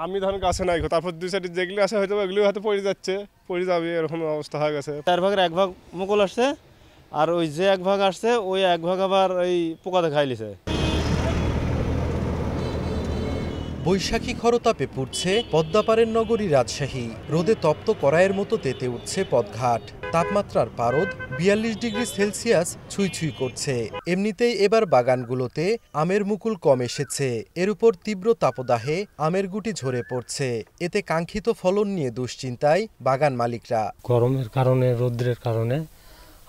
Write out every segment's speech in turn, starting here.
আমি ধরেন গাছে নাই, তারপর দুই সাইডে যেগুলি আছে হয়তো ওগুলো হয়তো পড়ে যাচ্ছে, পড়ে যাবে এরকম অবস্থা হয়ে গেছে। 4 ভাগের 1 ভাগ মুকুল আসছে, আর ওই যে 1 ভাগ আসছে ওই 1 ভাগ আবার এই পোকাতে খাই লিছে। বৈশাখী খরতাপে পুড়ছে পদ্মাপাড়ের নগরী রাজশাহী। রোদে তপ্ত কড়াইয়ের মতো তেতে উঠছে পথঘাট। তাপমাত্রার পারদ 42 ডিগ্রি সেলসিয়াস ছুঁই ছুঁই করছে। এমনিতেই এবার বাগানগুলোতে আমের মুকুল কম এসেছে। এর উপর তীব্র তাপদাহে আমের গুটি ঝরে পড়ছে। এতে কাঙ্ক্ষিত ফলন নিয়ে দুশ্চিন্তায় বাগান মালিকরা। গরমের কারণে, রৌদ্রের কারণে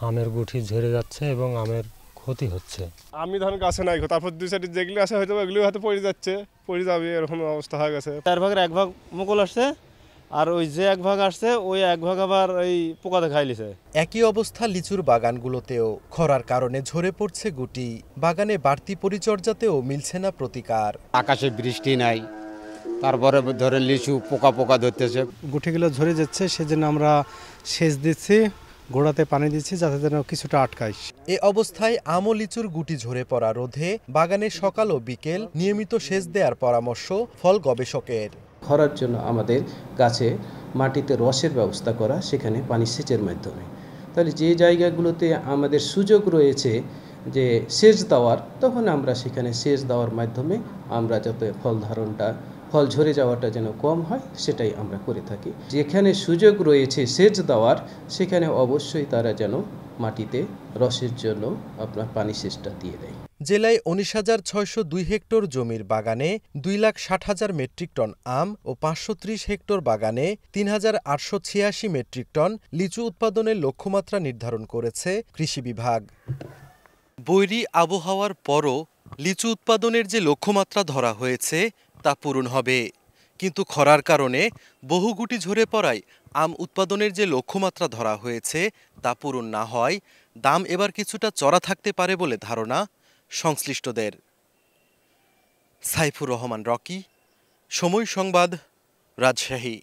আমের গুটি ঝরে যাচ্ছে এবং আমের ক্ষতি হচ্ছে। আমি ধরেন গাছে নাই, তারপর দুই সাইডে যেগুলি আছে হয়তো ওগুলো হয়তো পড়ে যাচ্ছে, পড়ে যাবে এরকম অবস্থা হয়ে গেছে। 4 ভাগের 1 ভাগ মুকুল আসছে, আর ওই যে 1 ভাগ আসছে ওই 1 ভাগ আবার এই পোকাতে খাই লিছে। একই অবস্থা লিচুর বাগানগুলোতেও। খরার কারণে ঝরে পড়ছে গুটি। বাগানে বাড়তি পরিচর্যাতেও মিলছে না প্রতিকার। আকাশে বৃষ্টি নাই, তারপরে ধরে লিচু পোকা পোকা ধরতেছে, গুটিগুলো ঝরে যাচ্ছে, সেজন্য আমরা সেচ দিচ্ছি, গোড়াতে পানি দিচ্ছি যাতে যেন কিছুটা আটকায়। এ অবস্থায় আম ও লিচুর গুটি ঝরে পড়া রোধে বাগানে সকাল ও বিকেল নিয়মিত সেচ দেওয়ার পরামর্শ ফল গবেষকের। খরার জন্য আমাদের গাছে মাটিতে রসের ব্যবস্থা করা, সেখানে পানি সেচের মাধ্যমে। তাহলে যে জায়গাগুলোতে আমাদের সুযোগ রয়েছে যে সেচ দেওয়ার, তখন আমরা সেখানে সেচ দেওয়ার মাধ্যমে আমরা যাতে ফল ঝরে যাওয়াটা যেন কম হয় সেটাই আমরা করে থাকি। যেখানে সুযোগ রয়েছে সেচ দেওয়ার সেখানে অবশ্যই তারা যেন মাটিতে রসের জন্য আপনার পানি সেচটা দিয়ে দেয়। জেলায় 19,602 হেক্টর জমির বাগানে 2,60,000 মেট্রিক টন আম ও 530 হেক্টর বাগানে 3,886 মেট্রিক টন লিচু উৎপাদনের লক্ষ্যমাত্রা নির্ধারণ করেছে কৃষি বিভাগ। বৈরী আবহাওয়ার পরও লিচু উৎপাদনের যে লক্ষ্যমাত্রা ধরা হয়েছে তা পূরণ হবে, কিন্তু খরার কারণে বহু গুটি ঝরে পড়ায় আম উৎপাদনের যে লক্ষ্যমাত্রা ধরা হয়েছে তা পূরণ না হয় দাম এবার কিছুটা চড়া থাকতে পারে বলে ধারণা সংশ্লিষ্টদের। সাইফুর রহমান রকি, সময় সংবাদ, রাজশাহী।